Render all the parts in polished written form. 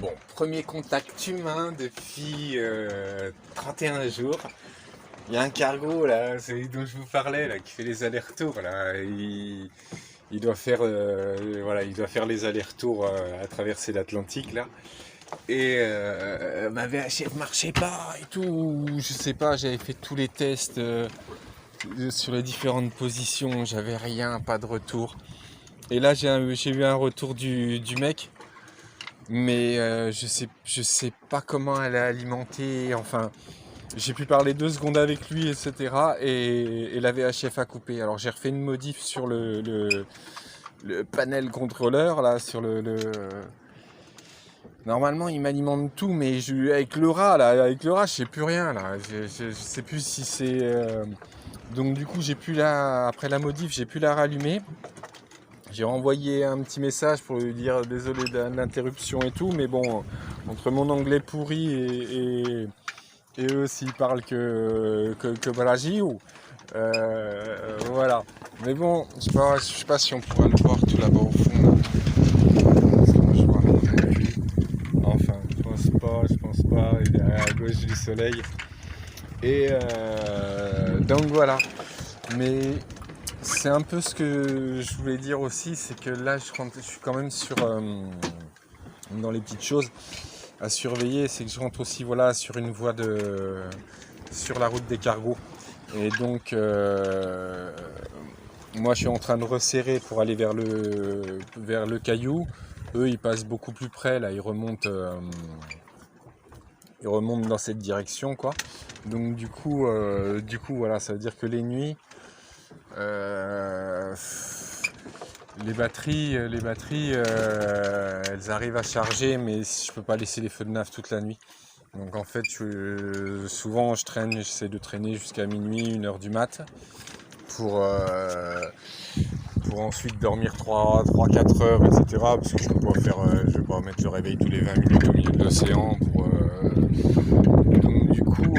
Bon, premier contact humain depuis 31 jours. Il y a un cargo là, celui dont je vous parlais là, qui fait les allers-retours là. Il doit faire, voilà, il doit faire les allers-retours à traverser l'Atlantique là. Et ma VHF marchait pas et tout. Je sais pas, j'avais fait tous les tests sur les différentes positions, j'avais rien, pas de retour. Et là j'ai eu un retour du mec. Mais je sais pas comment elle a alimenté, enfin, j'ai pu parler 2 secondes avec lui, etc. Et la VHF a coupé. Alors j'ai refait une modif sur le panel contrôleur, là, sur Normalement, il m'alimente tout, mais avec le rat, là, je sais plus rien, là. Je sais plus si c'est... Donc du coup, après la modif, j'ai pu la rallumer. J'ai renvoyé un petit message pour lui dire désolé de l'interruption et tout, mais bon, entre mon anglais pourri et eux s'ils parlent que Brasil, voilà. Mais bon, je sais pas si on pourra le voir tout là-bas au fond. Là. Je vois rien de lui. Enfin, je pense pas, il est à gauche du soleil. Et donc voilà. Mais c'est un peu ce que je voulais dire aussi, c'est que là je suis quand même dans les petites choses à surveiller, c'est que je rentre aussi voilà, sur une voie sur la route des cargos. Et donc moi je suis en train de resserrer pour aller vers le caillou. Eux ils passent beaucoup plus près, là ils remontent dans cette direction quoi. Donc du coup voilà, ça veut dire que les nuits les batteries elles arrivent à charger, mais je peux pas laisser les feux de nav toute la nuit. Donc en fait souvent j'essaie de traîner jusqu'à minuit, 1h du mat pour ensuite dormir 3-4 heures, etc. Parce que je vais pas mettre le réveil tous les 20 minutes au milieu de l'océan donc du coup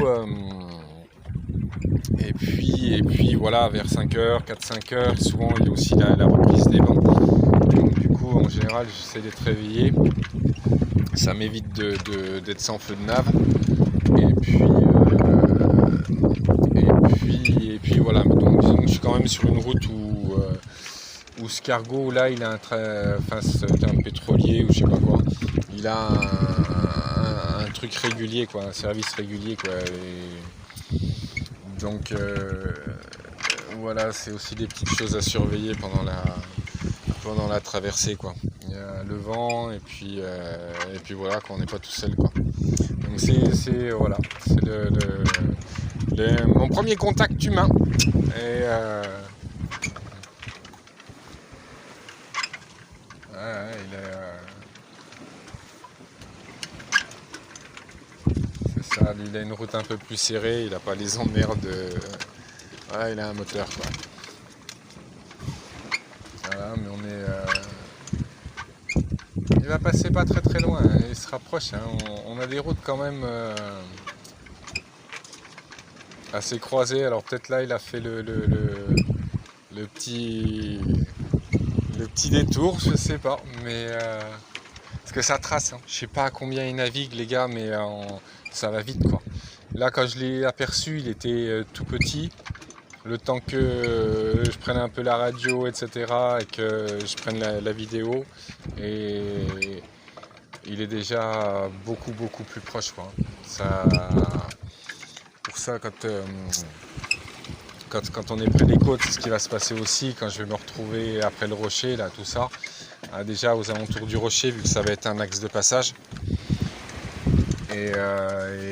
et puis voilà, vers 5h, 4-5h, souvent il y a aussi la reprise des vents. Donc du coup en général j'essaie d'être réveillé. Ça m'évite d'être sans feu de nav. Et puis voilà. Donc disons que je suis quand même sur une route où ce cargo là il a c'est un pétrolier ou je sais pas quoi. Il a un truc régulier quoi, un service régulier quoi. Donc voilà, c'est aussi des petites choses à surveiller pendant la traversée quoi. Il y a le vent et puis voilà, qu'on n'est pas tout seul quoi. Donc c'est voilà, c'est mon premier contact humain. Et c'est ça, il a une route un peu plus serrée, il n'a pas les emmerdes. Voilà, il a un moteur quoi. Voilà, mais il va passer pas très très loin, hein, il se rapproche. Hein. On a des routes quand même assez croisées. Alors peut-être là il a fait le petit détour, je sais pas, mais parce que ça trace. Hein. Je sais pas à combien il navigue les gars, mais ça va vite quoi. Là quand je l'ai aperçu, il était tout petit. Le temps que je prenne un peu la radio, etc. et que je prenne la vidéo. Et il est déjà beaucoup plus proche. Quoi. Pour ça, quand on est près des côtes, c'est ce qui va se passer aussi quand je vais me retrouver après le rocher, là, tout ça. Déjà aux alentours du rocher, vu que ça va être un axe de passage. Et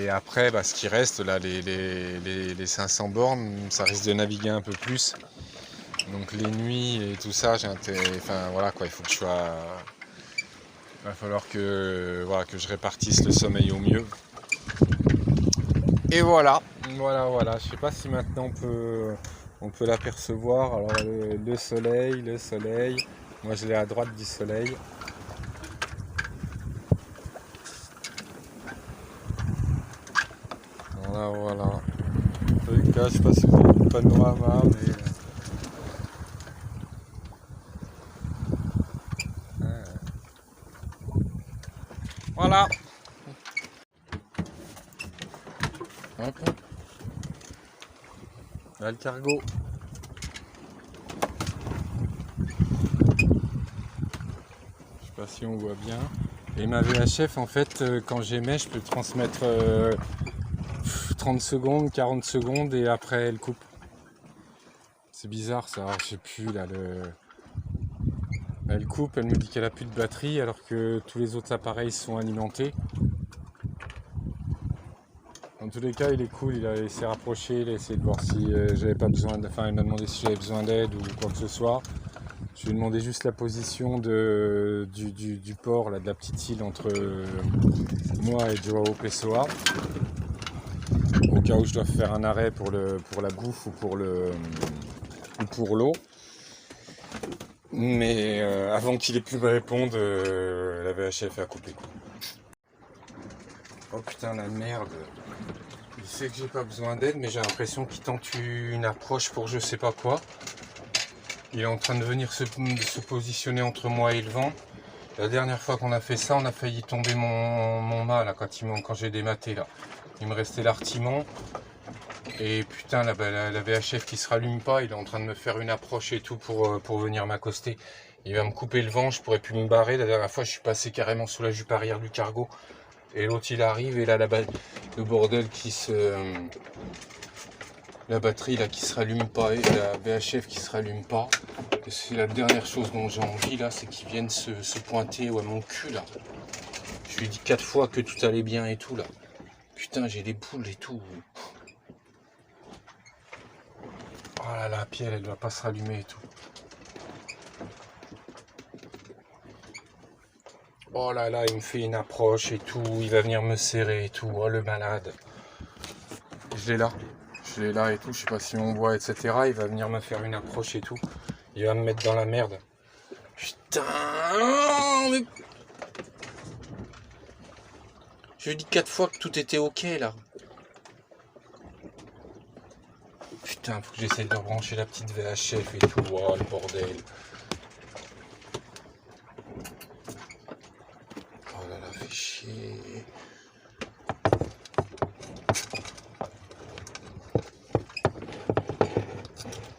après, ce qui reste, là, les 500 bornes, ça risque de naviguer un peu plus. Donc les nuits et tout ça, voilà quoi, il faut que je sois... Il va falloir que je répartisse le sommeil au mieux. Et voilà. Je sais pas si maintenant on peut l'apercevoir. Alors le soleil. Moi je l'ai à droite du soleil. Voilà. En tout cas, je sais pas si vous avez le panorama, mais... Voilà. Hop. Là le cargo. Je sais pas si on voit bien. Et ma VHF en fait quand j'émets je peux transmettre 30 secondes, 40 secondes et après elle coupe. C'est bizarre ça, alors, je sais plus là elle coupe, elle me dit qu'elle a plus de batterie alors que tous les autres appareils sont alimentés. Dans tous les cas il est cool, il s'est rapproché, il a essayé de voir si j'avais pas besoin enfin il m'a demandé si j'avais besoin d'aide ou quoi que ce soit. Je lui ai demandé juste la position du port, là, de la petite île entre moi et Joao Pessoa. Au cas où je dois faire un arrêt pour la bouffe ou pour l'eau. Mais avant qu'il ait pu me répondre, la VHF a coupé. Oh putain la merde. Il sait que j'ai pas besoin d'aide, mais j'ai l'impression qu'il tente une approche pour je sais pas quoi. Il est en train de venir se positionner entre moi et le vent. La dernière fois qu'on a fait ça, on a failli tomber mon mât là, quand j'ai dématé là. Il me restait l'artimon. Et putain, la VHF qui se rallume pas, il est en train de me faire une approche et tout pour venir m'accoster. Il va me couper le vent, je pourrais plus me barrer. La dernière fois, je suis passé carrément sous la jupe arrière du cargo. Et l'autre, il arrive et là, le bordel la batterie là qui se rallume pas et la VHF qui se rallume pas. C'est la dernière chose dont j'ai envie là, c'est qu'ils viennent se pointer à mon cul là. Je lui ai dit 4 fois que tout allait bien et tout là. Putain, j'ai des boules et tout. Oh là là, puis elle doit pas se rallumer et tout. Oh là là, il me fait une approche et tout, il va venir me serrer et tout. Oh le malade. Je l'ai là et tout, je sais pas si on voit, etc. Il va venir me faire une approche et tout. Il va me mettre dans la merde. Putain, mais... Je lui ai dit 4 fois que tout était ok là. Putain, faut que j'essaie de rebrancher la petite VHF et tout. Oh le bordel. Oh là là, fait chier.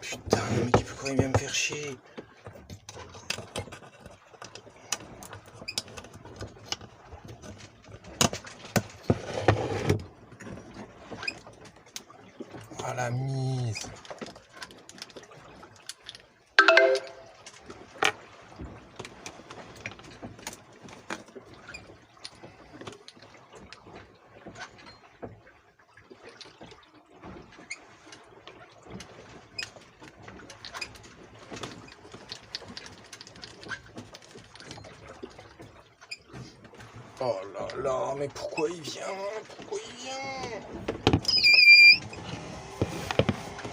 Putain, mais pourquoi il vient me faire chier? Ah la mise. Oh là là, mais pourquoi il vient? Pourquoi il vient?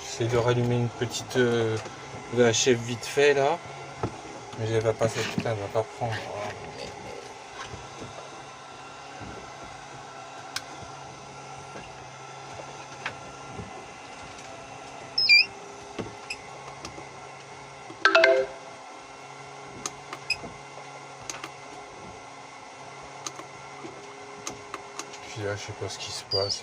J'essaie de rallumer une petite VHF vite fait là. Mais elle va passer, putain, elle va pas prendre. Puis là, je sais pas ce qui se passe.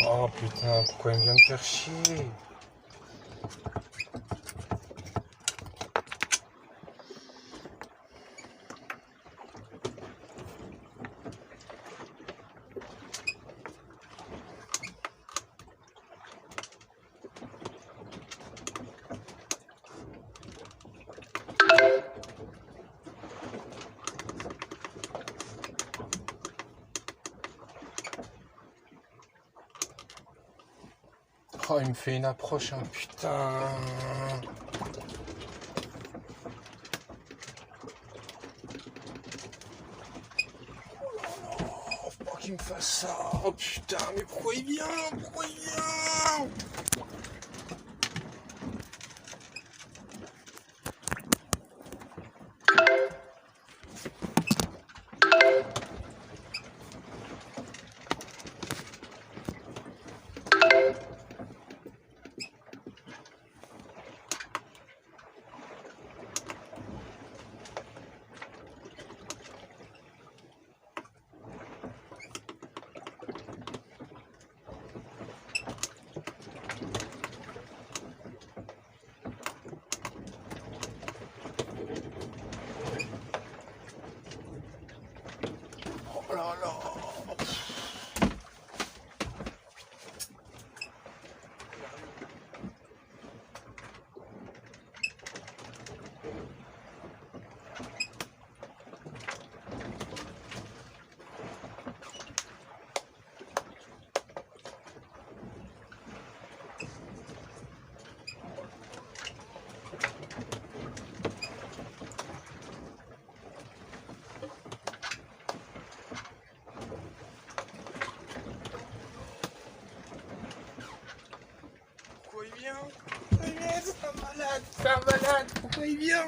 Oh putain, pourquoi il vient me faire chier? Oh, il me fait une approche, hein, putain. Oh, faut pas qu'il me fasse ça. Oh putain, mais pourquoi il vient? Pourquoi il vient? il vient.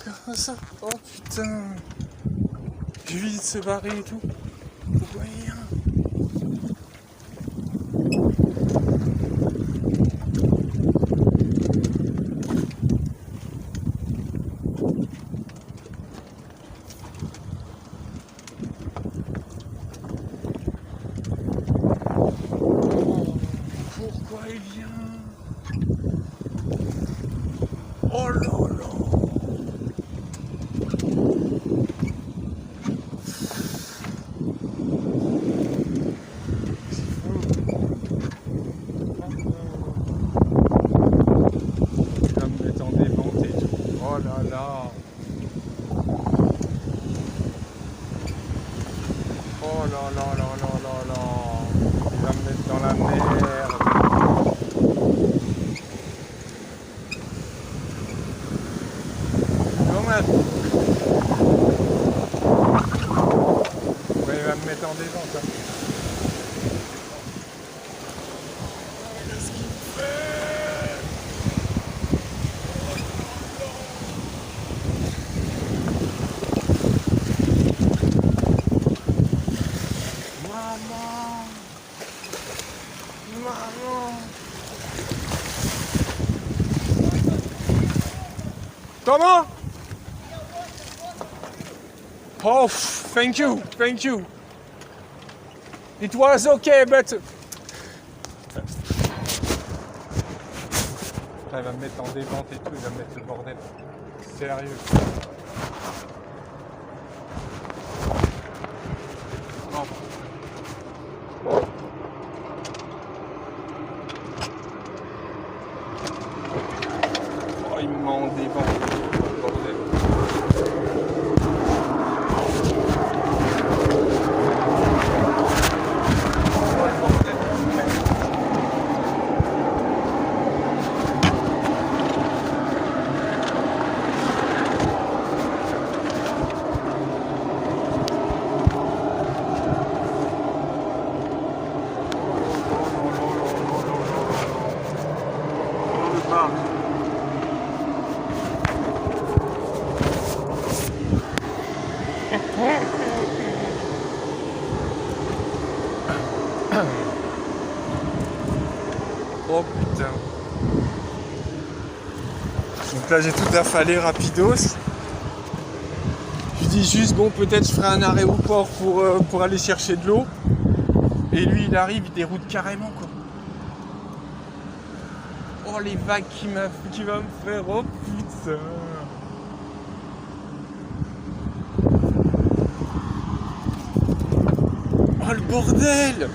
Regarde ça. Oh putain. J'ai vu de se barrer et tout. Pourquoi il vient? Pourquoi il vient? Oh là là. Il va me mettre en dévente et tout. Oh là là. Oh là là là là là là. Il va me mettre dans la merde. Quand même. Ouais, il va me mettre en dévente. Hein. Qu'est-ce qu'il fait? Maman. Maman. Comment? Oh, thank you, thank you. It was okay, but... Là, il va me mettre en dévente et tout, il va me mettre le bordel. Sérieux. Oh. Oh, il me met en dévente. Bordel. Oh putain. Donc là j'ai tout affalé rapidos. Je dis juste bon peut-être je ferai un arrêt au port pour aller chercher de l'eau. Et lui il arrive, il déroute carrément quoi. Oh les vagues qu'il va me faire, oh putain. Oh le bordel.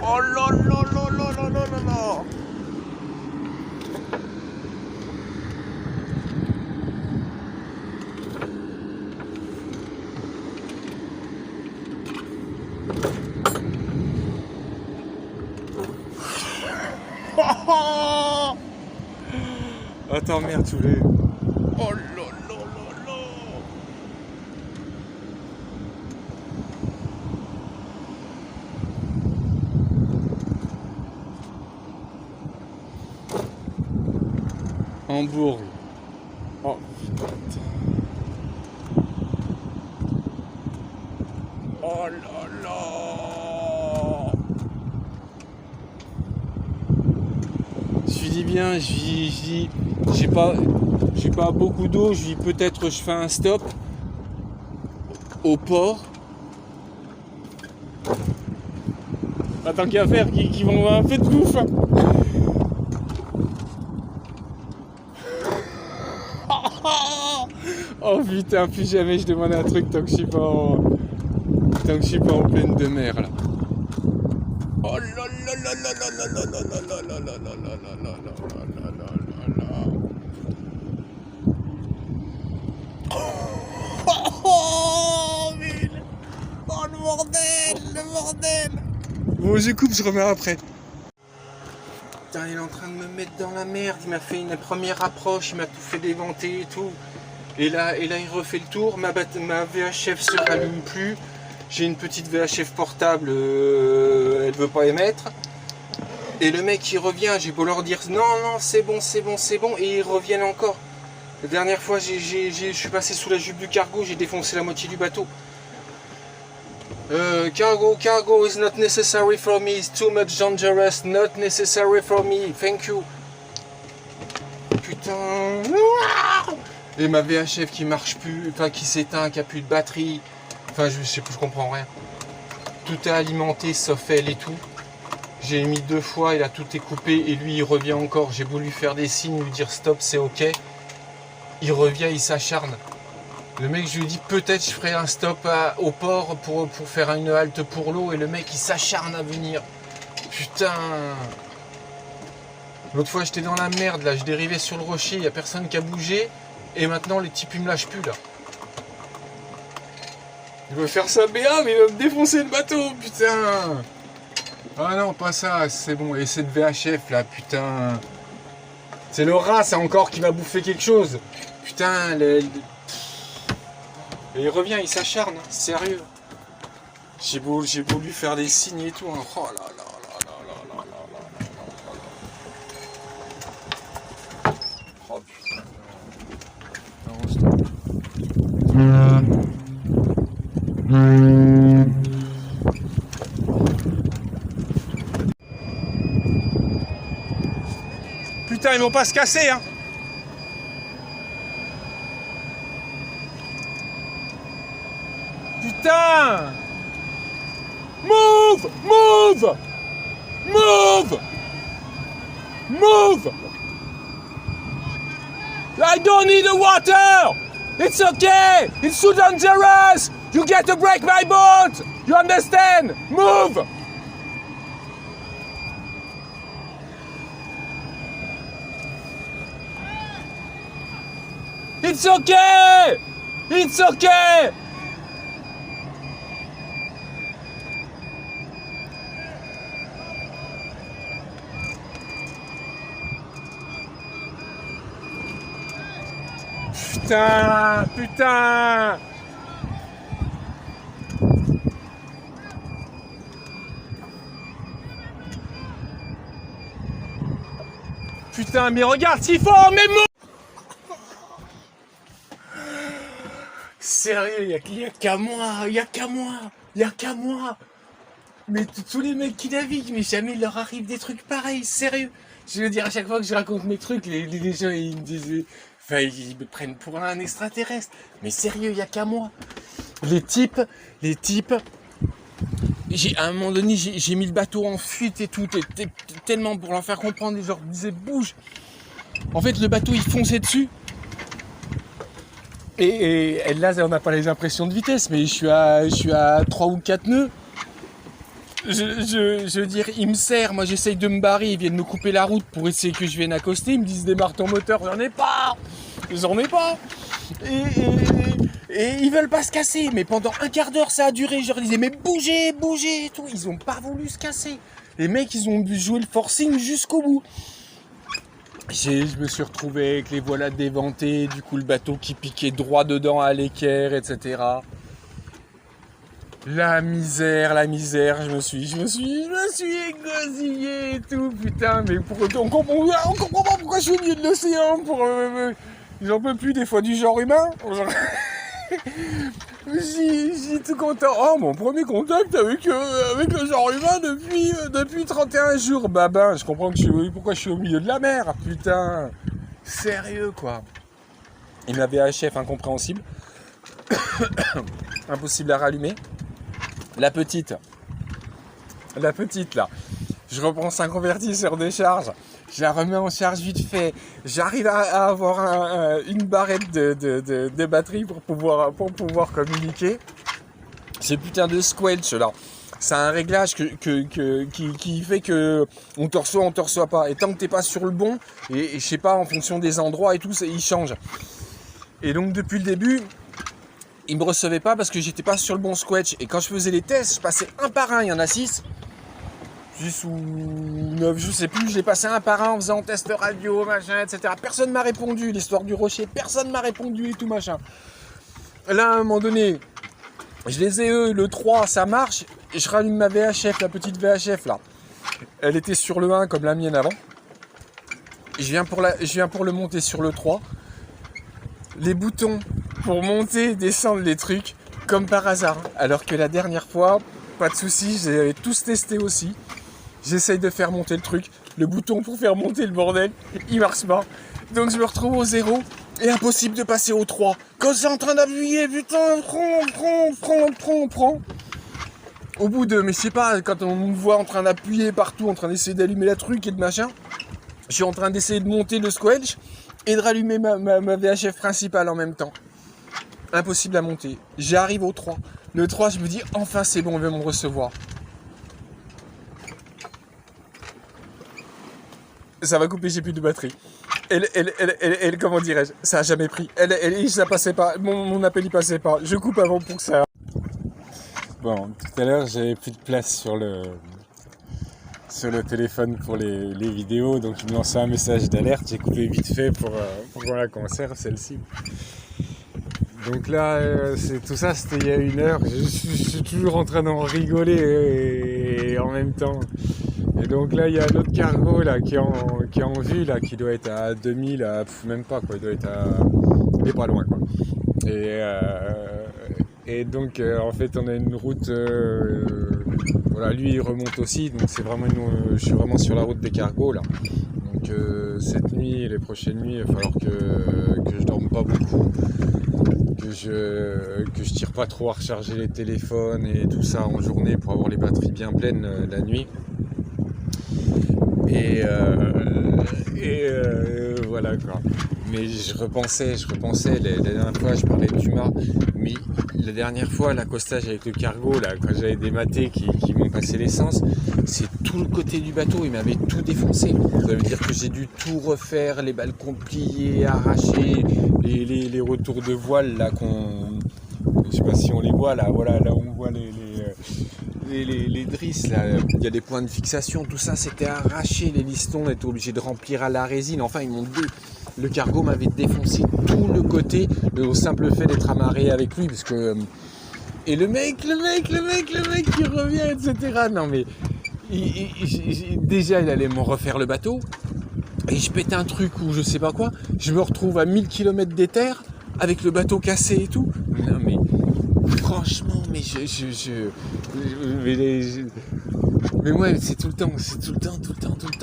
Oh là là là là là là là là. Attends merde tu voulais. Oh là là là là. Hambourg. Oh putain. Oh là là. Je dis bien, j'ai pas beaucoup d'eau, je dis peut-être je fais un stop au port. Pas tant qu'à faire, qui vont un peu de bouffe. Hein. Oh putain, plus jamais je demande un truc tant que je suis pas en pleine de mer là. Oh là là là là là là là là là là là là là là là là là là. Oh ville. Oh le bordel, le bordel. Bon je coupe, je remets après. Putain, il est en train de me mettre dans la merde, il m'a fait une première approche, il m'a tout fait déventer et tout. Et là il refait le tour, ma VHF se rallume plus. J'ai une petite VHF portable, elle veut pas émettre. Et le mec il revient, j'ai beau leur dire non, non, c'est bon, et ils reviennent encore. La dernière fois, je suis passé sous la jupe du cargo, j'ai défoncé la moitié du bateau. Cargo is not necessary for me, it's too much dangerous, not necessary for me, thank you. Putain. Et ma VHF qui marche plus, enfin qui s'éteint, qui a plus de batterie. Enfin je sais plus, je comprends rien. Tout est alimenté sauf elle et tout. J'ai mis 2 fois, il a tout est coupé et lui il revient encore. J'ai voulu faire des signes, lui dire stop, c'est ok. Il revient, il s'acharne. Le mec, je lui dis peut-être je ferai un stop au port pour faire une halte pour l'eau et le mec il s'acharne à venir. Putain. L'autre fois j'étais dans la merde là, je dérivais sur le rocher, il n'y a personne qui a bougé et maintenant les types ils me lâchent plus là. Il va faire ça BA mais il va me défoncer le bateau, putain. Ah non, pas ça, c'est bon. Et cette VHF là, putain. C'est le rat, c'est encore qui va bouffer quelque chose. Putain, et il revient, il s'acharne, sérieux. J'ai voulu faire des signes et tout. Hein. Oh là là là là là là là là. Oh putain. Non, stop. Putain, ils vont pas se casser, hein. Putain! Move! Move! Move! Move! I don't need the water! It's okay! It's too dangerous! You get to break my boat! You understand? Move! It's okay! It's okay! Putain! Putain! Putain, mais regarde s'il faut, mais sérieux, y a qu'à moi, y a qu'à moi. Mais tous les mecs qui naviguent, mais jamais il leur arrive des trucs pareils, sérieux. Je veux dire, à chaque fois que je raconte mes trucs, les gens ils me disent, enfin ils me prennent pour un extraterrestre. Mais sérieux, y a qu'à moi. Les types, à un moment donné, j'ai mis le bateau en fuite et tout, tellement pour leur faire comprendre, je leur disais bouge. En fait, le bateau il fonçait dessus. Et là, on n'a pas les impressions de vitesse, mais je suis à 3 ou 4 nœuds. Je veux dire, ils me serrent, moi j'essaye de me barrer, ils viennent me couper la route pour essayer que je vienne accoster, ils me disent démarre ton moteur, j'en ai pas. Et ils veulent pas se casser, mais pendant un quart d'heure ça a duré, je leur disais mais bougez et tout, ils ont pas voulu se casser. Les mecs ils ont joué le forcing jusqu'au bout. Je me suis retrouvé avec les voiles déventées, du coup le bateau qui piquait droit dedans à l'équerre, etc. La misère, je me suis égosillé et tout, putain, mais on comprend pas pourquoi je suis au milieu de l'océan, j'en peux plus des fois du genre humain. J'ai tout content. Oh, mon premier contact avec le genre humain depuis 31 jours. Je comprends pourquoi je suis au milieu de la mer, putain. Sérieux, quoi. Et ma VHF incompréhensible. Impossible à rallumer. La petite, là, je reprends 5 convertisseurs de charge, je la remets en charge vite fait, j'arrive à avoir une barrette de batterie pour pouvoir communiquer. Ce putain de squelch là, c'est un réglage qui fait que on te reçoit pas. Et tant que t'es pas sur le bon, et je sais pas, en fonction des endroits et tout, il change. Et donc depuis le début, il me recevait pas parce que j'étais pas sur le bon squelch. Et quand je faisais les tests, je passais un par un, il y en a 6. 10 ou 9, je sais plus, je les passais un par un en faisant test radio, machin, etc. Personne m'a répondu, l'histoire du rocher, personne m'a répondu et tout, machin. Là, à un moment donné, je les ai le 3, ça marche, et je rallume ma VHF, la petite VHF là. Elle était sur le 1 comme la mienne avant. Je viens pour le monter sur le 3. Les boutons pour monter et descendre les trucs, comme par hasard. Alors que la dernière fois, pas de soucis, j'avais tous testé aussi. J'essaye de faire monter le truc. Le bouton pour faire monter le bordel, il marche pas. Donc je me retrouve au 0 et impossible de passer au 3. Quand c'est en train d'appuyer, putain, prends. Au bout de, mais je sais pas, quand on me voit en train d'appuyer partout, en train d'essayer d'allumer la truc et de machin, je suis en train d'essayer de monter le squelch et de rallumer ma VHF principale en même temps. Impossible à monter. J'arrive au 3. Le 3, je me dis, enfin c'est bon, on va me recevoir. Ça va couper, j'ai plus de batterie. Elle comment dirais-je, ça a jamais pris. Ça passait pas, mon appel il passait pas. Je coupe avant pour que ça... Bon, tout à l'heure, j'avais plus de place sur le téléphone pour les vidéos, donc il me lançait un message d'alerte. J'ai coupé vite fait pour voir comment sert celle-ci. Donc là, tout ça, c'était il y a 1 heure. Je suis toujours en train d'en rigoler et en même temps. Et donc là, il y a l'autre cargo là, qui est en vue, là, qui doit être à 2000, même pas, quoi. Il est pas loin, quoi. Et donc, en fait, on a une route... voilà, lui, il remonte aussi. Donc, c'est vraiment je suis vraiment sur la route des cargos, là. Donc, cette nuit et les prochaines nuits, il va falloir que je dorme pas beaucoup. Que je tire pas trop à recharger les téléphones et tout ça en journée pour avoir les batteries bien pleines la nuit. Et voilà quoi. Mais je repensais, la dernière fois je parlais de Dumas, mais la dernière fois l'accostage avec le cargo, là, quand j'avais des matés qui m'ont passé l'essence, c'est tout le côté du bateau, il m'avait tout défoncé. Ça veut dire que j'ai dû tout refaire, les balcons pliés, arrachés, les retours de voile là je sais pas si on les voit là, voilà, là on voit les drisses là, il y a des points de fixation, tout ça c'était arraché, les listons, on était obligé de remplir à la résine, enfin le cargo m'avait défoncé tout le côté, au simple fait d'être amarré avec lui, parce que et le mec qui revient, etc. Non mais déjà il allait me refaire le bateau, et je pète un truc ou je sais pas quoi, je me retrouve à 1000 km des terres avec le bateau cassé et tout. Non mais franchement, mais mais ouais, c'est tout le temps.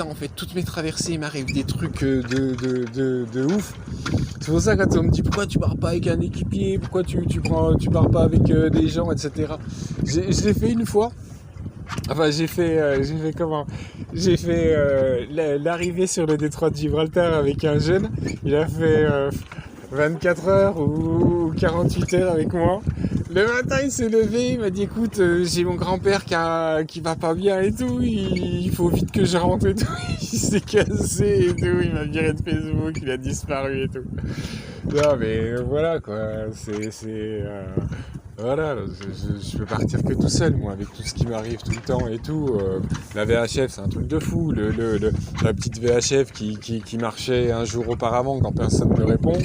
En fait, toutes mes traversées, il m'arrive des trucs de ouf. C'est pour ça quand on me dit pourquoi tu pars pas avec un équipier, pourquoi tu pars pas avec des gens, etc. Je l'ai fait une fois. Enfin, j'ai fait l'arrivée sur le détroit de Gibraltar avec un jeune. Il a fait 24 heures ou 48 heures avec moi. Le matin, il s'est levé, il m'a dit écoute, j'ai mon grand-père qui va pas bien et tout, il faut vite que je rentre et tout. Il s'est cassé et tout, il m'a viré de Facebook, il a disparu et tout. Non mais voilà quoi, voilà, je peux partir que tout seul, moi, avec tout ce qui m'arrive tout le temps et tout. La VHF, c'est un truc de fou. La petite VHF qui marchait un jour auparavant quand personne ne me répond.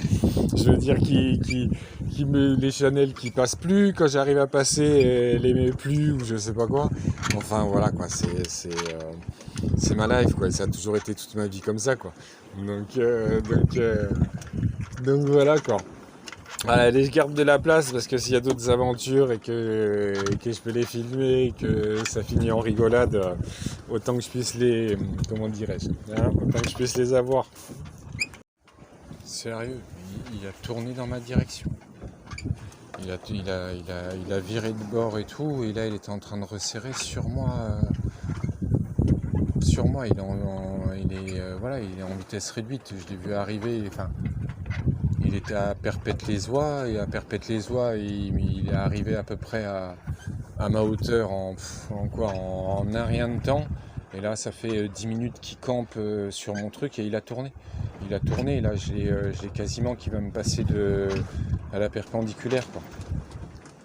Je veux dire, les channels qui passent plus, quand j'arrive à passer, elle aimait plus ou je sais pas quoi. Enfin, voilà, quoi, c'est ma life, quoi. Ça a toujours été toute ma vie comme ça, quoi. Donc voilà, quoi. Voilà, je garde de la place parce que s'il y a d'autres aventures et que je peux les filmer et que ça finit en rigolade, autant que je puisse comment dirais-je, hein, autant que je puisse les avoir. Sérieux, il a tourné dans ma direction. Il a viré de bord et tout, et là il était en train de resserrer sur moi. Il est en vitesse réduite. Je l'ai vu arriver. Enfin, il était à Perpète-les-Oies, et à Perpète-les-Oies, il est arrivé à peu près à ma hauteur en un rien de temps. Et là, ça fait 10 minutes qu'il campe sur mon truc et il a tourné. Et là, je l'ai quasiment qui va me passer à la perpendiculaire, quoi.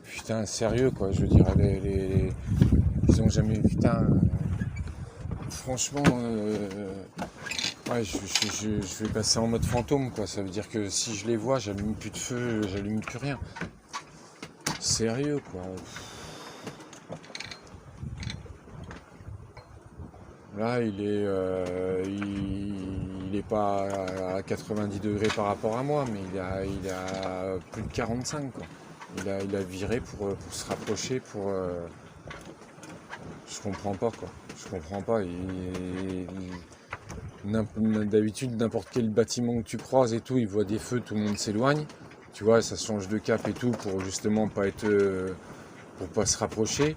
Putain, sérieux, quoi. Je veux dire, ils ont jamais... Putain... franchement... ouais, je vais passer en mode fantôme, quoi. Ça veut dire que si je les vois, j'allume plus de feu, j'allume plus rien. Sérieux, quoi. Là, il est pas à 90 degrés par rapport à moi, mais il a plus de 45, quoi. Il a viré pour se rapprocher, je comprends pas, quoi. Je comprends pas. D'habitude, n'importe quel bâtiment que tu croises et tout, il voit des feux, tout le monde s'éloigne. Tu vois, ça change de cap et tout pour justement pas être, pour pas se rapprocher.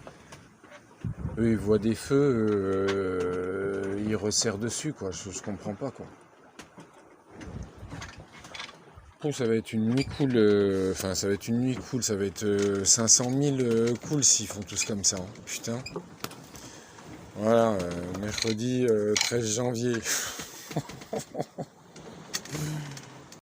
Eux, ils voient des feux, ils resserrent dessus, quoi. Je comprends pas, quoi. Je trouve que ça va être une nuit cool. Ça va être une nuit cool. Ça va être 500 000 cool s'ils font tous comme ça, hein. Putain. Voilà, mercredi 13 janvier.